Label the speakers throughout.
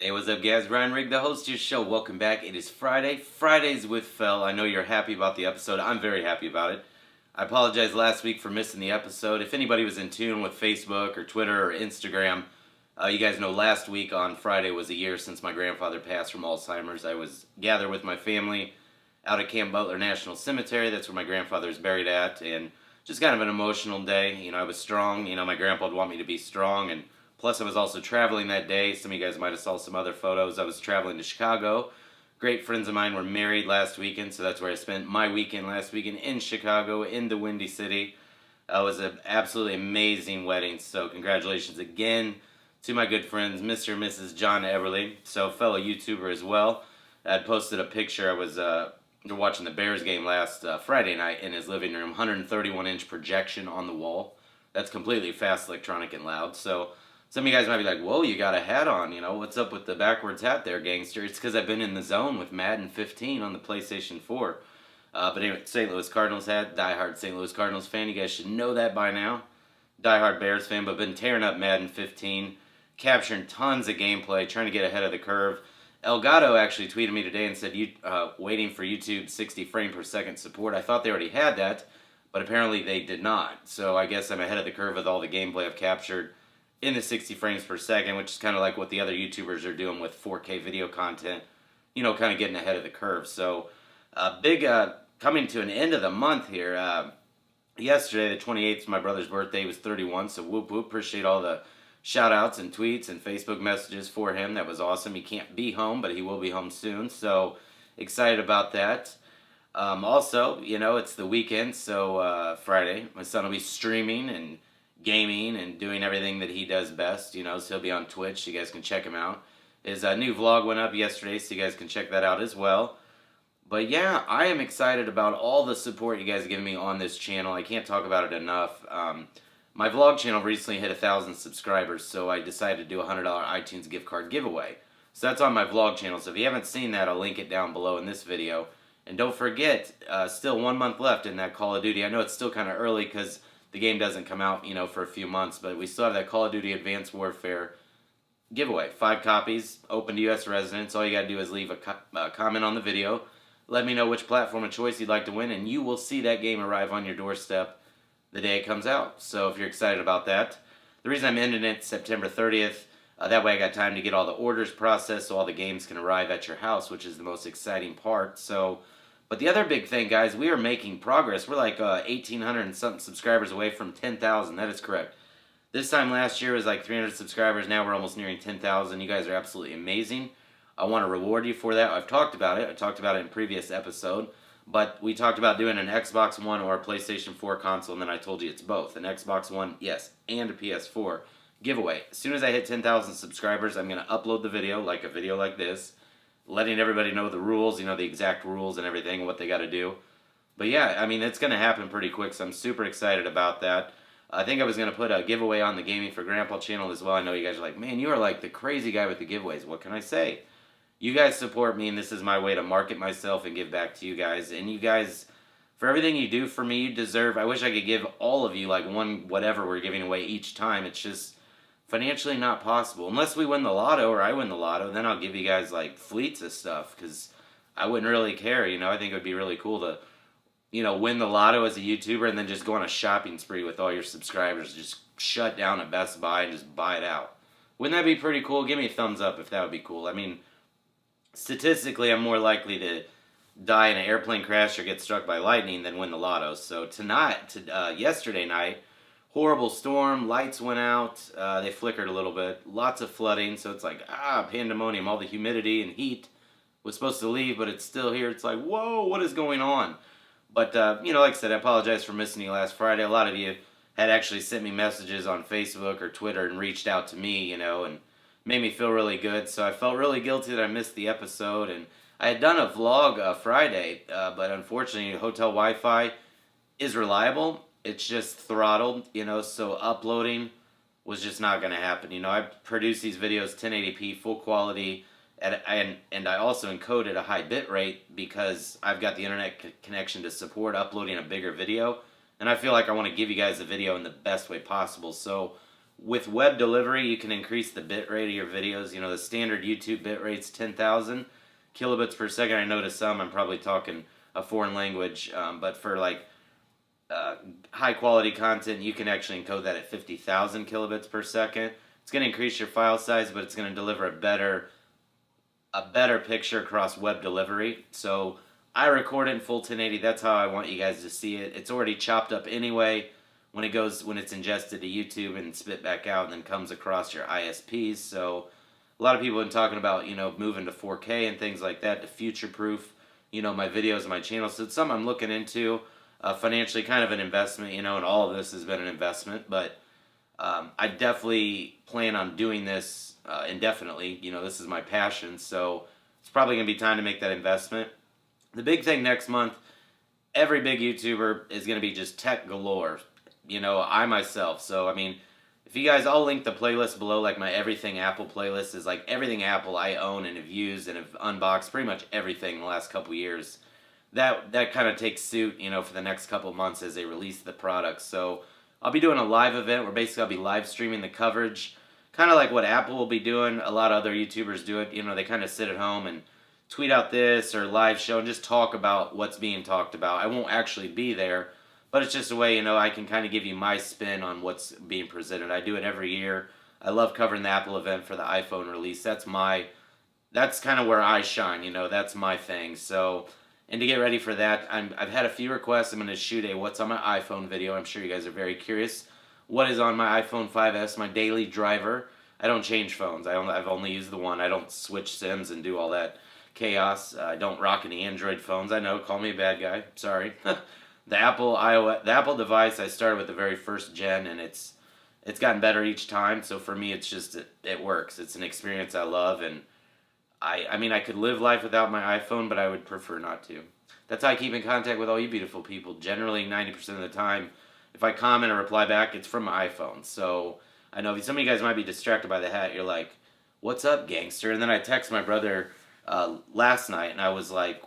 Speaker 1: Hey, what's up, guys? Ryan Rigg, the host of your show. Welcome back. It is Friday. Fridays with FEL. I know you're happy about the episode. I'm very happy about it. I apologize last week for missing the episode. If anybody was in tune with Facebook or Twitter or Instagram, you guys know last week on Friday was a year since my grandfather passed from Alzheimer's. I was gathered with my family out at Camp Butler National Cemetery. That's where my grandfather is buried at, and just kind of an emotional day. I was strong. My grandpa would want me to be strong, and plus, I was also traveling that day. Some of you guys might have saw some other photos. I was traveling to Chicago. Great friends of mine were married last weekend, so that's where I spent my weekend last weekend in Chicago, in the Windy City. It was an absolutely amazing wedding, so congratulations again to my good friends, Mr. and Mrs. John Everly, so fellow YouTuber as well. I had posted a picture. I was watching the Bears game last Friday night in his living room, 131-inch projection on the wall. That's completely fast, electronic, and loud, so some of you guys might be like, whoa, you got a hat on, what's up with the backwards hat there, gangster? It's because I've been in the zone with Madden 15 on the PlayStation 4. But anyway, St. Louis Cardinals hat, diehard St. Louis Cardinals fan. You guys should know that by now. Diehard Bears fan, but been tearing up Madden 15, capturing tons of gameplay, trying to get ahead of the curve. Elgato actually tweeted me today and said, waiting for YouTube 60 frame per second support. I thought they already had that, but apparently they did not. So I guess I'm ahead of the curve with all the gameplay I've captured in the 60 frames per second, which is kind of like what the other YouTubers are doing with 4K video content, kind of getting ahead of the curve. So, big, coming to an end of the month here. Yesterday, the 28th, my brother's birthday. He was 31, so whoop whoop. Appreciate all the shout outs and tweets and Facebook messages for him. That was awesome. He can't be home, but he will be home soon, so excited about that. Also, it's the weekend, so Friday, my son will be streaming and gaming and doing everything that he does best, so he'll be on Twitch. You guys can check him out. His new vlog went up yesterday, so you guys can check that out as well. But yeah, I am excited about all the support you guys are giving me on this channel. I can't talk about it enough. My vlog channel recently hit 1,000 subscribers, so I decided to do a $100 iTunes gift card giveaway. So that's on my vlog channel, so if you haven't seen that, I'll link it down below in this video. And don't forget, still 1 month left in that Call of Duty. I know it's still kind of early because the game doesn't come out, for a few months, but we still have that Call of Duty Advanced Warfare giveaway. 5 copies, open to U.S. residents. All you got to do is leave a comment on the video. Let me know which platform of choice you'd like to win, and you will see that game arrive on your doorstep the day it comes out. So if you're excited about that. The reason I'm ending it September 30th, that way I got time to get all the orders processed so all the games can arrive at your house, which is the most exciting part. But the other big thing, guys, we are making progress. We're like 1,800 and something subscribers away from 10,000. That is correct. This time last year was like 300 subscribers. Now we're almost nearing 10,000. You guys are absolutely amazing. I want to reward you for that. I've talked about it. I talked about it in a previous episode. But we talked about doing an Xbox One or a PlayStation 4 console, and then I told you it's both. An Xbox One, yes, and a PS4 giveaway. As soon as I hit 10,000 subscribers, I'm going to upload the video, like a video like this, letting everybody know the rules, the exact rules and everything, and what they got to do. But yeah, I mean, it's going to happen pretty quick, so I'm super excited about that. I think I was going to put a giveaway on the Gaming for Grandpa channel as well. I know you guys are like, man, you are like the crazy guy with the giveaways. What can I say? You guys support me, and this is my way to market myself and give back to you guys. And you guys, for everything you do for me, you deserve. I wish I could give all of you like one whatever we're giving away each time. It's just financially not possible. Unless we win the lotto or I win the lotto, then I'll give you guys like fleets of stuff because I wouldn't really care. I think it would be really cool to, win the lotto as a YouTuber and then just go on a shopping spree with all your subscribers. Just shut down a Best Buy and just buy it out. Wouldn't that be pretty cool? Give me a thumbs up if that would be cool. I mean, statistically, I'm more likely to die in an airplane crash or get struck by lightning than win the lotto. So yesterday night, horrible storm, lights went out, they flickered a little bit, lots of flooding, so it's like, pandemonium, all the humidity and heat was supposed to leave, but it's still here. It's like, whoa, what is going on? But, like I said, I apologize for missing you last Friday. A lot of you had actually sent me messages on Facebook or Twitter and reached out to me, and made me feel really good, so I felt really guilty that I missed the episode, and I had done a vlog Friday, but unfortunately, hotel Wi-Fi is reliable. It's just throttled, so uploading was just not going to happen. I produce these videos 1080p, full quality, and I also encode at a high bit rate because I've got the internet connection to support uploading a bigger video, and I feel like I want to give you guys the video in the best way possible. So with web delivery, you can increase the bit rate of your videos. You know, the standard YouTube bit rate's 10,000 kilobits per second. I know to some, I'm probably talking a foreign language, but for like high quality content, you can actually encode that at 50,000 kilobits per second. It's going to increase your file size, but it's going to deliver a better picture across web delivery. So I record it in full 1080. That's how I want you guys to see it. It's already chopped up anyway when it's ingested to YouTube and spit back out and then comes across your ISPs. So a lot of people have been talking about, you know, moving to 4K and things like that to future-proof, you know, my videos and my channel. So it's something I'm looking into. Financially, kind of an investment, you know, and all of this has been an investment. But I definitely plan on doing this indefinitely. You know, this is my passion. So it's probably going to be time to make that investment. The big thing next month, every big YouTuber is going to be just tech galore. You know, I myself. So, I mean, if you guys, I'll link the playlist below, like my Everything Apple playlist is like everything Apple I own and have used and have unboxed pretty much everything in the last couple years. That kind of takes suit, you know, for the next couple months as they release the products. So I'll be doing a live event where basically I'll be live streaming the coverage, kind of like what Apple will be doing. A lot of other YouTubers do it. You know, they kind of sit at home and tweet out this or live show and just talk about what's being talked about. I won't actually be there, but it's just a way, you know, I can kind of give you my spin on what's being presented. I do it every year. I love covering the Apple event for the iPhone release. That's kind of where I shine, you know, that's my thing. So, and to get ready for that, I've had a few requests. I'm going to shoot a what's on my iPhone video. I'm sure you guys are very curious. What is on my iPhone 5S, my daily driver? I don't change phones. I've only used the one. I don't switch SIMs and do all that chaos. I don't rock any Android phones. I know, call me a bad guy. Sorry. The Apple device, I started with the very first gen, and it's gotten better each time. So for me, it's just it works. It's an experience I love, and I mean, I could live life without my iPhone, but I would prefer not to. That's how I keep in contact with all you beautiful people. Generally, 90% of the time, if I comment or reply back, it's from my iPhone. So I know some of you guys might be distracted by the hat. You're like, what's up, gangster? And then I text my brother last night, and I was like,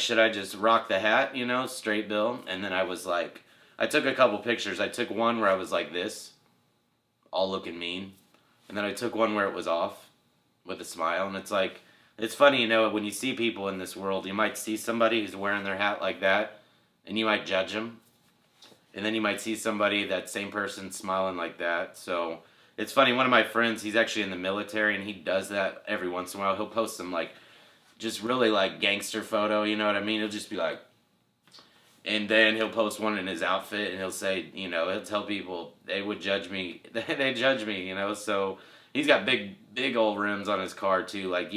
Speaker 1: should I just rock the hat, you know, straight bill? And then I was like, I took a couple pictures. I took one where I was like this, all looking mean. And then I took one where it was off with a smile. And it's like, it's funny, you know, when you see people in this world, you might see somebody who's wearing their hat like that, and you might judge them. And then you might see somebody, that same person, smiling like that. So it's funny, one of my friends, he's actually in the military, and he does that every once in a while. He'll post some, like, just really, like, gangster photo, you know what I mean? He'll just be like, and then he'll post one in his outfit, and he'll say, you know, he'll tell people they would judge me. They judge me, you know, so he's got big old rims on his car, too. Like,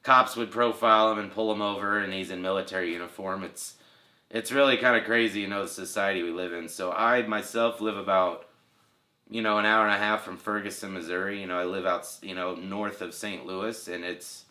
Speaker 1: cops would profile him and pull him over, and he's in military uniform. It's really kind of crazy, you know, the society we live in. So I, myself, live about, you know, an hour and a half from Ferguson, Missouri. You know, I live out, you know, north of St. Louis, and it's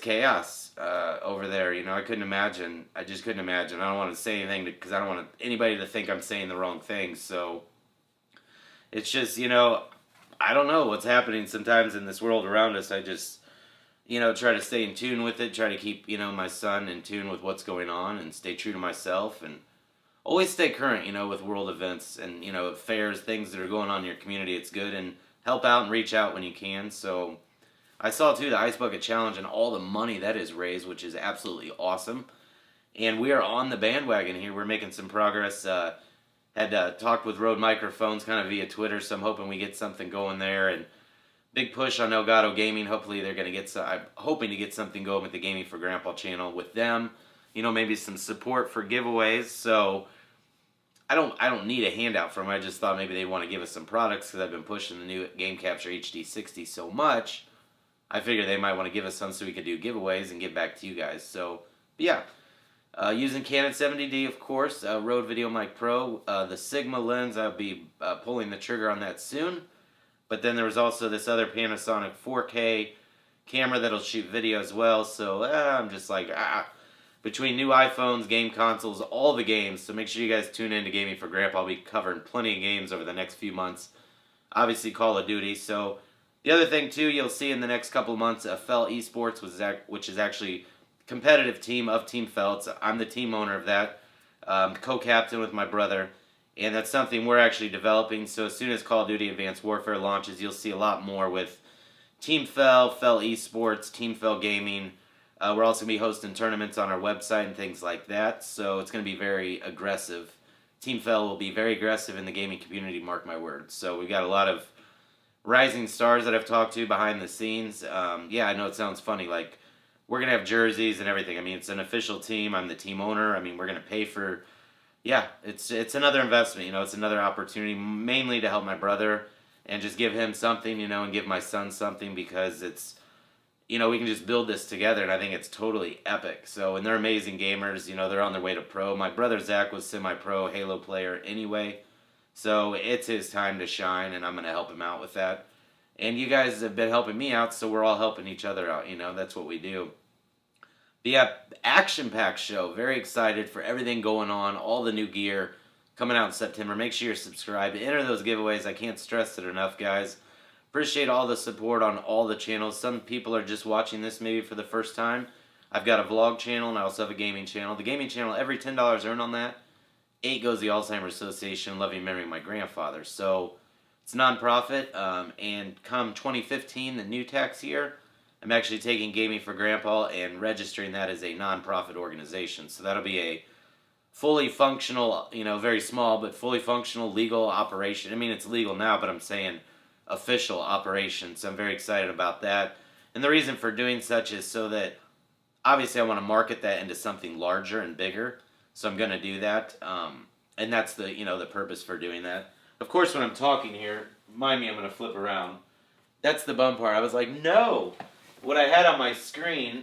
Speaker 1: chaos over there. You know, I couldn't imagine. I just couldn't imagine. I don't want to say anything because I don't want anybody to think I'm saying the wrong thing. So it's just, you know, I don't know what's happening sometimes in this world around us. I just, you know, try to stay in tune with it, try to keep, you know, my son in tune with what's going on and stay true to myself and always stay current, you know, with world events and, you know, fairs, things that are going on in your community. It's good, and help out and reach out when you can. So I saw, too, the Ice Bucket Challenge and all the money that is raised, which is absolutely awesome. And we are on the bandwagon here. We're making some progress. Had talked with Rode Microphones kind of via Twitter, so I'm hoping we get something going there. And big push on Elgato Gaming. Hopefully they're going to get I'm hoping to get something going with the Gaming for Grandpa channel with them. You know, maybe some support for giveaways. So I don't need a handout from them. I just thought maybe they want to give us some products because I've been pushing the new Game Capture HD60 so much. I figured they might want to give us some so we could do giveaways and get back to you guys. So, yeah. Using Canon 70D, of course. Rode VideoMic Pro. The Sigma lens, I'll be pulling the trigger on that soon. But then there was also this other Panasonic 4K camera that'll shoot video as well. So I'm just like, between new iPhones, game consoles, all the games. So make sure you guys tune in to Gaming for Grandpa. I'll be covering plenty of games over the next few months. Obviously Call of Duty. So the other thing, too, you'll see in the next couple of months, FELeSports, which is actually a competitive team of Team FEL. I'm the team owner of that, co-captain with my brother. And that's something we're actually developing. So as soon as Call of Duty Advanced Warfare launches, you'll see a lot more with Team FEL, FELeSports, Team FEL Gaming. We're also going to be hosting tournaments on our website and things like that. So it's going to be very aggressive. Team FEL will be very aggressive in the gaming community, mark my words. So we've got a lot of rising stars that I've talked to behind the scenes. Yeah, I know it sounds funny. Like, we're going to have jerseys and everything. I mean, it's an official team. I'm the team owner. I mean, we're going to pay for... Yeah, it's another investment. You know, it's another opportunity, mainly to help my brother and just give him something, you know, and give my son something, because it's, you know, we can just build this together, and I think it's totally epic. So, and they're amazing gamers. You know, they're on their way to pro. My brother Zach was semi-pro Halo player anyway, so it's his time to shine, and I'm going to help him out with that. And you guys have been helping me out, so we're all helping each other out. You know, that's what we do. But yeah, action-packed show. Very excited for everything going on, all the new gear coming out in September. Make sure you're subscribed. Enter those giveaways. I can't stress it enough, guys. Appreciate all the support on all the channels. Some people are just watching this maybe for the first time. I've got a vlog channel, and I also have a gaming channel. The gaming channel, every $10 earned on that, 8 goes to the Alzheimer Association, loving memory of my grandfather. So it's non-profit, and come 2015, the new tax year, I'm actually taking Gaming for Grandpa and registering that as a non-profit organization. So that'll be a fully functional, you know, very small, but fully functional legal operation. I mean, it's legal now, but I'm saying official operation. So I'm very excited about that. And the reason for doing such is so that, obviously, I want to market that into something larger and bigger. So I'm going to do that. And that's the, you know, the purpose for doing that. Of course, when I'm talking here, mind me, I'm going to flip around. That's the bum part. I was like, no. What I had on my screen,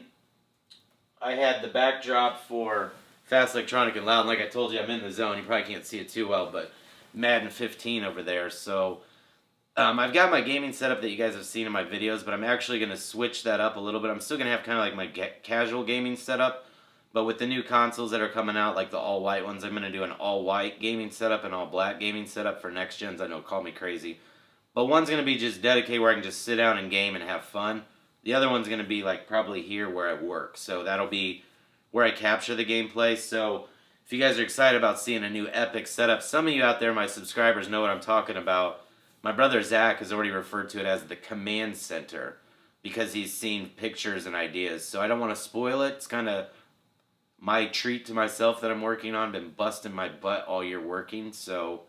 Speaker 1: I had the backdrop for Fast, Electronic, and Loud. And like I told you, I'm in the zone. You probably can't see it too well, but Madden 15 over there. So I've got my gaming setup that you guys have seen in my videos, but I'm actually going to switch that up a little bit. I'm still going to have kind of like my casual gaming setup, but with the new consoles that are coming out, like the all-white ones, I'm going to do an all-white gaming setup and all-black gaming setup for next gens. I know, call me crazy. But one's going to be just dedicated where I can just sit down and game and have fun. The other one's going to be like probably here where I work. So that'll be where I capture the gameplay. So if you guys are excited about seeing a new epic setup, some of you out there, my subscribers, know what I'm talking about. My brother Zach has already referred to it as the command center because he's seen pictures and ideas. So I don't want to spoil it. It's kind of my treat to myself that I'm working on. Been busting my butt all year working. So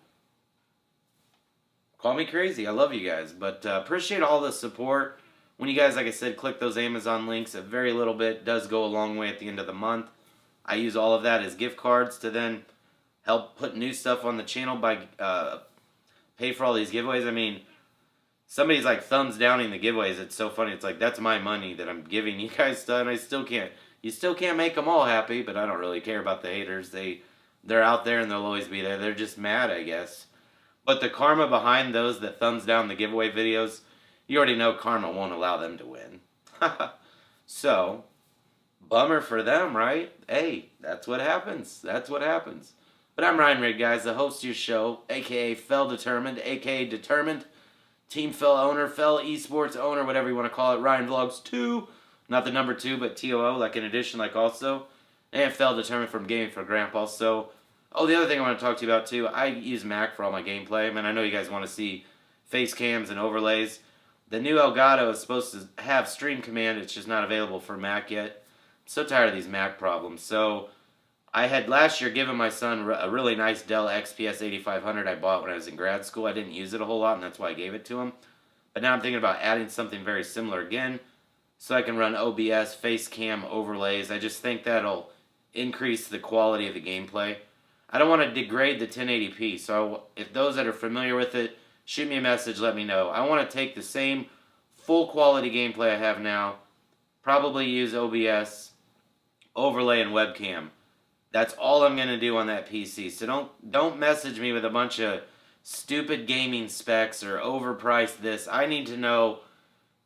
Speaker 1: call me crazy. I love you guys. But appreciate all the support. When you guys, like I said, click those Amazon links, a very little bit does go a long way at the end of the month. I use all of that as gift cards to then help put new stuff on the channel by pay for all these giveaways. I mean, somebody's like thumbs downing the giveaways. It's so funny. It's like, that's my money that I'm giving you guys stuff, and I still can't. You still can't make them all happy, but I don't really care about the haters. They're out there and they'll always be there. They're just mad, I guess. But the karma behind those that thumbs down the giveaway videos, you already know karma won't allow them to win. So, bummer for them, right? Hey, that's what happens. That's what happens. But I'm Ryan Rigg, guys, the host of your show, a.k.a. FEL Determined, a.k.a. Determined, Team FEL owner, FELeSports owner, whatever you want to call it, Ryan Vlogs 2, not the number 2, but TOO, like in addition, like also, and FEL Determined from Gaming for Grandpa. So, oh, the other thing I want to talk to you about, too, I use Mac for all my gameplay. I mean, I know you guys want to see face cams and overlays. The new Elgato is supposed to have Stream Command. It's just not available for Mac yet. I'm so tired of these Mac problems. So I had last year given my son a really nice Dell XPS 8500 I bought when I was in grad school. I didn't use it a whole lot, and that's why I gave it to him. But now I'm thinking about adding something very similar again so I can run OBS, face cam overlays. I just think that'll increase the quality of the gameplay. I don't want to degrade the 1080p, so if those that are familiar with it, shoot me a message, let me know. I want to take the same full quality gameplay I have now, probably use OBS, overlay, and webcam. That's all I'm going to do on that PC. So don't message me with a bunch of stupid gaming specs or overpriced this. I need to know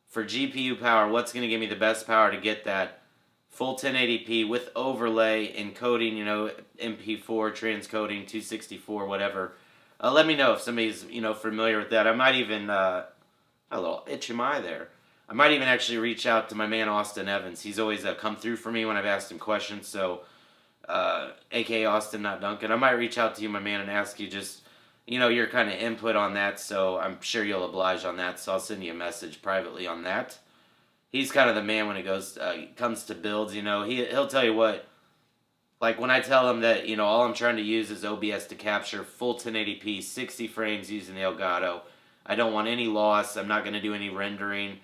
Speaker 1: for GPU power what's going to give me the best power to get that full 1080p with overlay, encoding, you know, MP4, transcoding, 264, whatever. Let me know if somebody's, you know, familiar with that. I might even, a little itch in my eye there. I might even actually reach out to my man Austin Evans. He's always come through for me when I've asked him questions. So, a.k.a. Austin, not Duncan. I might reach out to you, my man, and ask you just your kind of input on that, so I'm sure you'll oblige on that. So I'll send you a message privately on that. He's kind of the man when it comes to builds. He'll tell you what. Like when I tell him that all I'm trying to use is OBS to capture full 1080p, 60 frames using the Elgato. I don't want any loss. I'm not going to do any rendering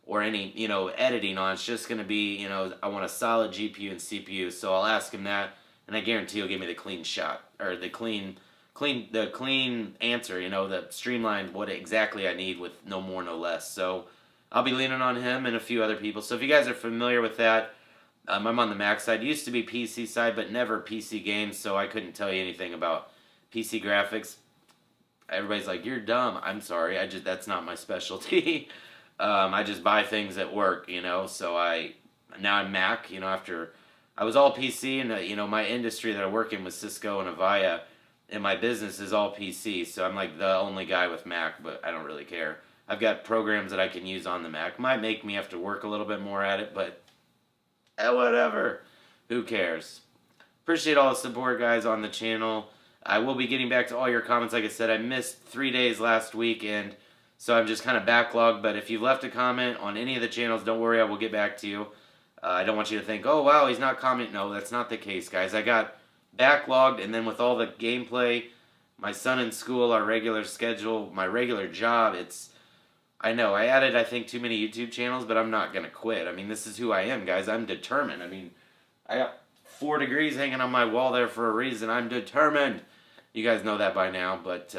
Speaker 1: or any editing on. It's just going to be I want a solid GPU and CPU. So I'll ask him that, and I guarantee he'll give me the clean shot or the clean answer, the streamlined what exactly I need with no more, no less. So I'll be leaning on him and a few other people. So if you guys are familiar with that, I'm on the Mac side. Used to be PC side, but never PC games, so I couldn't tell you anything about PC graphics. Everybody's like, "You're dumb." I'm sorry. That's not my specialty. I just buy things at work, So now I'm Mac. After I was all PC, and my industry that I work in was Cisco and Avaya, and my business is all PC. So I'm like the only guy with Mac, but I don't really care. I've got programs that I can use on the Mac. Might make me have to work a little bit more at it, but whatever. Who cares? Appreciate all the support, guys, on the channel. I will be getting back to all your comments. Like I said, I missed 3 days last week, and so I'm just kind of backlogged. But if you've left a comment on any of the channels, don't worry, I will get back to you. I don't want you to think, oh, wow, he's not commenting. No, that's not the case, guys. I got backlogged, and then with all the gameplay, my son in school, our regular schedule, my regular job, I know, I added, I think, too many YouTube channels, but I'm not going to quit. I mean, this is who I am, guys. I'm determined. I mean, I got 4 degrees hanging on my wall there for a reason. I'm determined. You guys know that by now, but,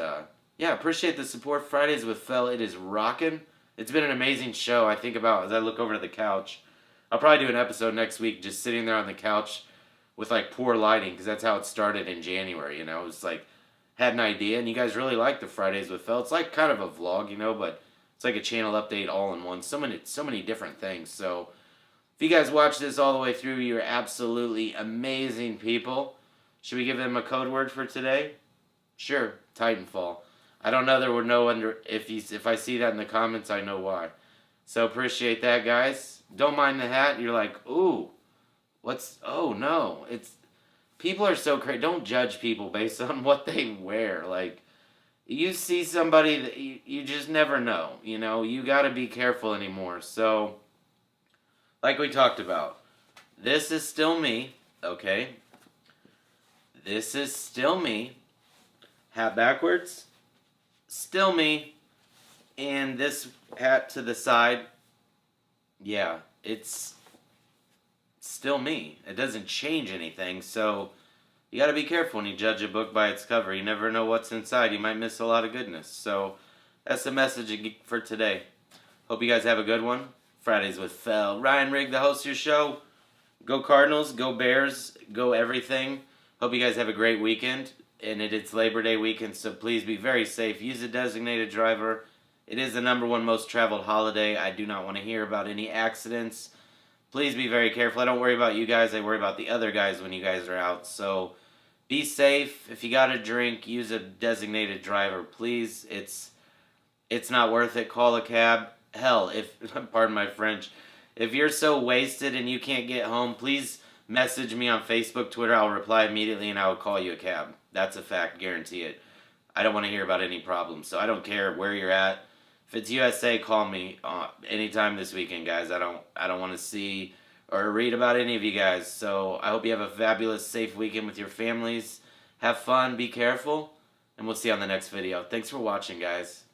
Speaker 1: yeah, appreciate the support. Fridays with FEL, it is rocking. It's been an amazing show. I think about, as I look over to the couch, I'll probably do an episode next week just sitting there on the couch with, like, poor lighting, because that's how it started in January, It's like, had an idea, and you guys really like the Fridays with FEL. It's like kind of a vlog, but it's like a channel update all in one. So many different things. So if you guys watch this all the way through, you're absolutely amazing people. Should we give them a code word for today? Sure, Titanfall. I don't know. There would no under if I see that in the comments, I know why. So appreciate that, guys. Don't mind the hat. You're like, ooh, oh no. People are so crazy. Don't judge people based on what they wear. Like, you see somebody that you just never know, you got to be careful anymore. So, like we talked about, this is still me, okay? This is still me. Hat backwards, still me. And this hat to the side, yeah, it's still me. It doesn't change anything, so you got to be careful when you judge a book by its cover. You never know what's inside. You might miss a lot of goodness. So that's the message for today. Hope you guys have a good one. Fridays with FEL. Ryan Rigg, the host of your show. Go Cardinals. Go Bears. Go everything. Hope you guys have a great weekend. And it's Labor Day weekend, so please be very safe. Use a designated driver. It is the #1 most traveled holiday. I do not want to hear about any accidents. Please be very careful. I don't worry about you guys. I worry about the other guys when you guys are out. So be safe. If you got a drink, use a designated driver, please. It's not worth it. Call a cab. Hell, if pardon my French, if you're so wasted and you can't get home, please message me on Facebook, Twitter. I'll reply immediately and I will call you a cab. That's a fact. Guarantee it. I don't want to hear about any problems. So I don't care where you're at. If it's USA, call me anytime this weekend, guys. I don't want to see or read about any of you guys. So I hope you have a fabulous, safe weekend with your families. Have fun, be careful, and we'll see you on the next video. Thanks for watching, guys.